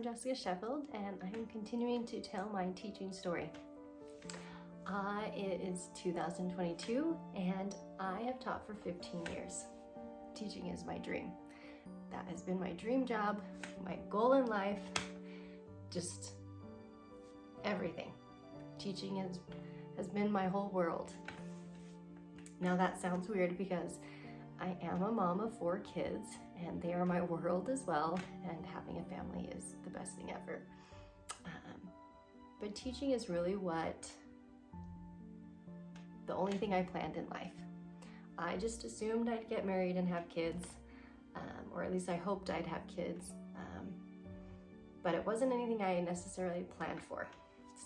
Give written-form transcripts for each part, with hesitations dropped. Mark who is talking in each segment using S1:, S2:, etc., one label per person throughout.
S1: Jessica Sheffield, and I am continuing to tell my teaching story. It is 2022, and I have taught for 15 years. Teaching is my dream. That has been my dream job, my goal in life, just everything. Teaching has been my whole world. Now that sounds weird because I am a mom of 4 kids and they are my world as well, and having a family is the best thing ever. But teaching is really the only thing I planned in life. I just assumed I'd get married and have kids, or at least I hoped I'd have kids, but it wasn't anything I necessarily planned for.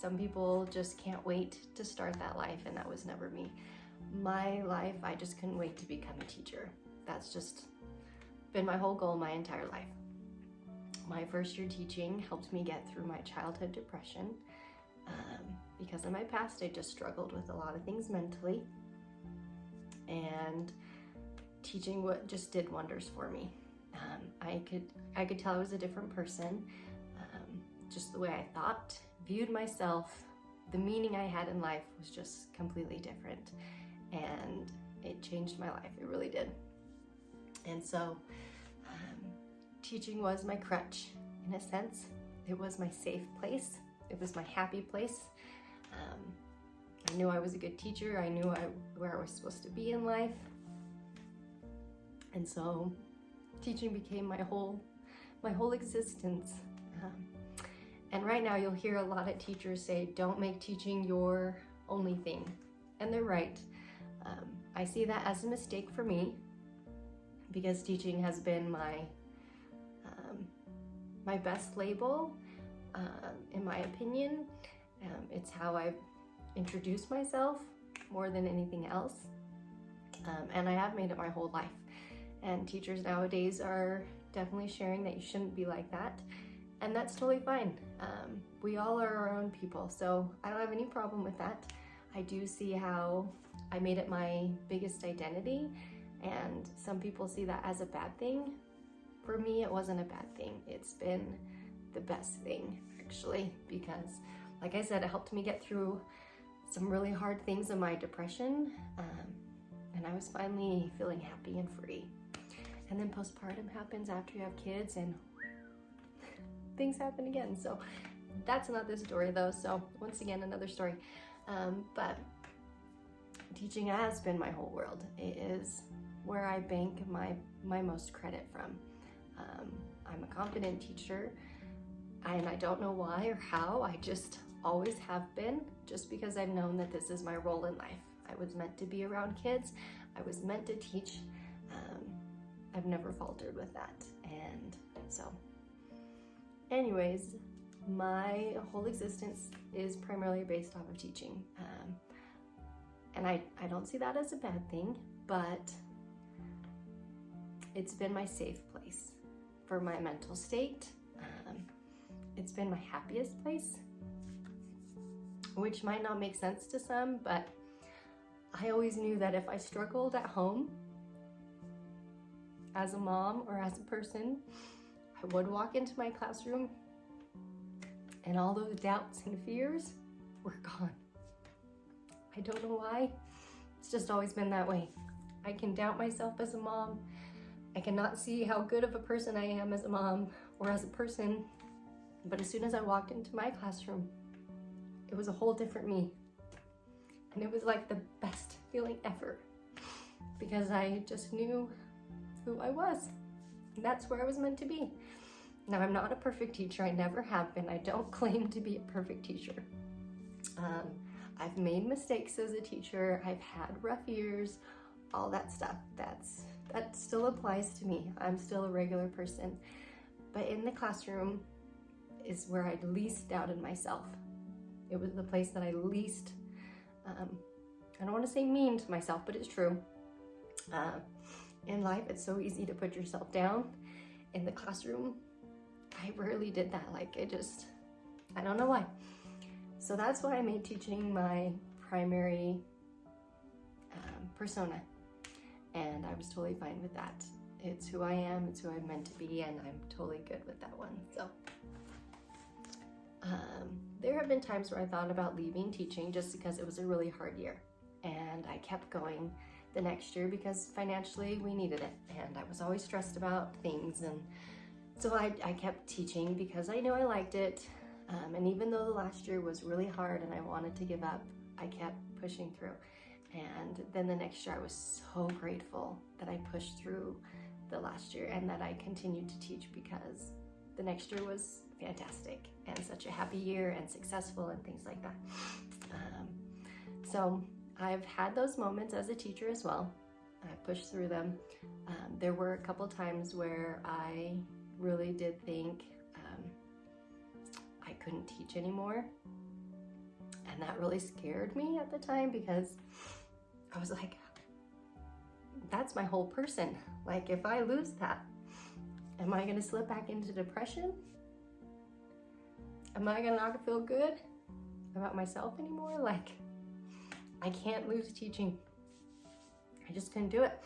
S1: Some people just can't wait to start that life, and that was never me. My life, I just couldn't wait to become a teacher. That's just been my whole goal my entire life. My first year teaching helped me get through my childhood depression. Because in my past, I just struggled with a lot of things mentally, and teaching just did wonders for me. I could tell I was a different person, just the way I thought, viewed myself, the meaning I had in life was just completely different, and it changed my life. It really did. And so teaching was my crutch in a sense. It was my safe place. It was my happy place. I knew I was a good teacher. I knew where I was supposed to be in life. And so teaching became my whole existence. And right now you'll hear a lot of teachers say, don't make teaching your only thing. And they're right. I see that as a mistake for me, because teaching has been my best label, in my opinion. It's how I've introduced myself more than anything else. And I have made it my whole life. And teachers nowadays are definitely sharing that you shouldn't be like that. And that's totally fine. We all are our own people, so I don't have any problem with that. I do see how I made it my biggest identity, and some people see that as a bad thing. For me, it wasn't a bad thing. It's been the best thing, actually, because like I said, it helped me get through some really hard things in my depression, and I was finally feeling happy and free. And then postpartum happens after you have kids, and things happen again. So that's not the story though. So once again, another story. But teaching has been my whole world. It is where I bank my most credit from. I'm a competent teacher, and I don't know why or how. I just always have been, just because I've known that this is my role in life. I was meant to be around kids. I was meant to teach. I've never faltered with that. And so anyways, my whole existence is primarily based off of teaching. And I don't see that as a bad thing, but it's been my safe place for my mental state. It's been my happiest place, which might not make sense to some, but I always knew that if I struggled at home as a mom or as a person, I would walk into my classroom and all those doubts and fears were gone. I don't know why. It's just always been that way. I can doubt myself as a mom. I cannot see how good of a person I am as a mom or as a person. But as soon as I walked into my classroom, it was a whole different me. And it was like the best feeling ever, because I just knew who I was. And that's where I was meant to be. Now, I'm not a perfect teacher. I never have been. I don't claim to be a perfect teacher. I've made mistakes as a teacher. I've had rough years, all that stuff. That still applies to me. I'm still a regular person. But in the classroom is where I least doubted myself. It was the place that I least, I don't want to say mean to myself, but it's true. In life, it's so easy to put yourself down. In the classroom, I rarely did that. I don't know why. So that's why I made teaching my primary persona. And I was totally fine with that. It's who I am, it's who I'm meant to be, and I'm totally good with that one. So There have been times where I thought about leaving teaching just because it was a really hard year. And I kept going the next year because financially we needed it. And I was always stressed about things. And so I kept teaching because I knew I liked it. And even though the last year was really hard and I wanted to give up, I kept pushing through. And then the next year I was so grateful that I pushed through the last year and that I continued to teach, because the next year was fantastic and such a happy year and successful and things like that. So I've had those moments as a teacher as well. I pushed through them. There were a couple times where I really did think I couldn't teach anymore. And that really scared me at the time, because I was like, that's my whole person. Like, if I lose that, am I gonna slip back into depression? Am I gonna not feel good about myself anymore? Like, I can't lose teaching. I just couldn't do it,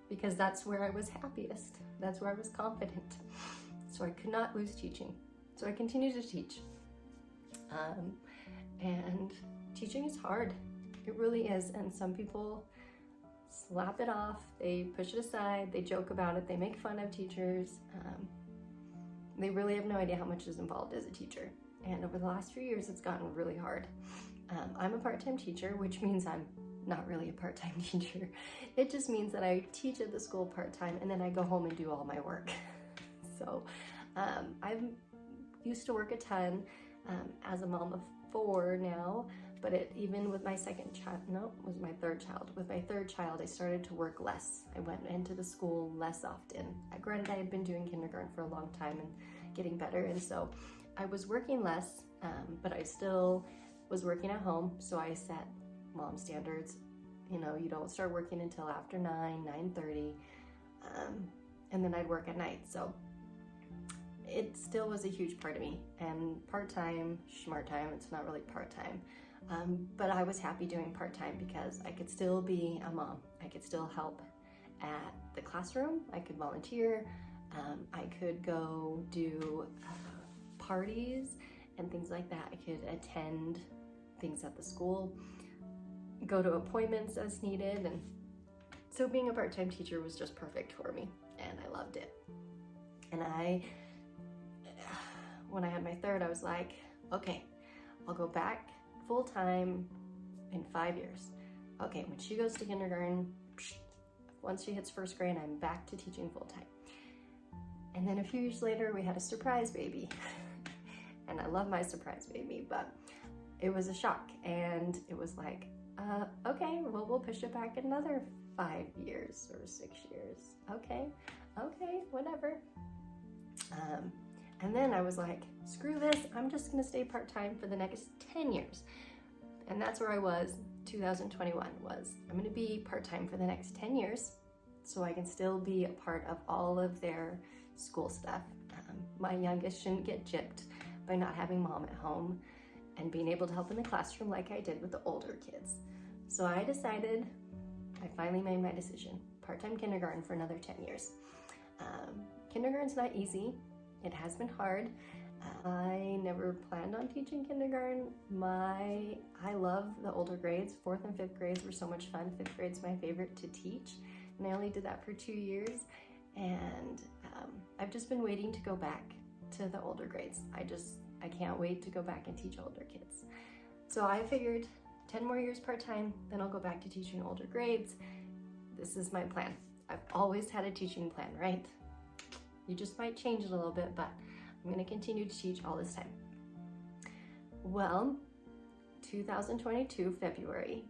S1: because that's where I was happiest. That's where I was confident. So I could not lose teaching. So I continued to teach. And teaching is hard. It really is. And some people slap it off, they push it aside, they joke about it, they make fun of teachers. They really have no idea how much is involved as a teacher. And over the last few years, it's gotten really hard. I'm a part-time teacher, which means I'm not really a part-time teacher. It just means that I teach at the school part-time and then I go home and do all my work. So I've used to work a ton as a mom of 4 now, but even with my second child, no, it was my third child. With my third child, I started to work less. I went into the school less often. Granted, I had been doing kindergarten for a long time and getting better, and so I was working less, but I still was working at home, so I set mom standards. You know, you don't start working until after 9:30, and then I'd work at night, so it still was a huge part of me. And part-time, smart-time, it's not really part-time, but I was happy doing part-time because I could still be a mom. I could still help at the classroom. I could volunteer. I could go do parties and things like that. I could attend things at the school, go to appointments as needed. And so being a part-time teacher was just perfect for me, and I loved it. And when I had my third, I was like, okay, I'll go back full-time in 5 years. Okay, when she goes to kindergarten, once she hits first grade, I'm back to teaching full-time. And then a few years later, we had a surprise baby. And I love my surprise baby, but it was a shock. And it was like, okay, well, we'll push it back another 5 years or 6 years. Okay, whatever. And then I was like, screw this, I'm just gonna stay part-time for the next 10 years. And that's where I was, 2021 was, I'm gonna be part-time for the next 10 years so I can still be a part of all of their school stuff. My youngest shouldn't get gypped by not having mom at home and being able to help in the classroom like I did with the older kids. So I decided, I finally made my decision, part-time kindergarten for another 10 years. Kindergarten's not easy. It has been hard. I never planned on teaching kindergarten. I love the older grades. 4th and 5th grades were so much fun. 5th grade's my favorite to teach. And I only did that for 2 years. And I've just been waiting to go back to the older grades. I can't wait to go back and teach older kids. So I figured 10 more years part-time, then I'll go back to teaching older grades. This is my plan. I've always had a teaching plan, right? You just might change it a little bit, but I'm gonna continue to teach all this time. Well, 2022, February,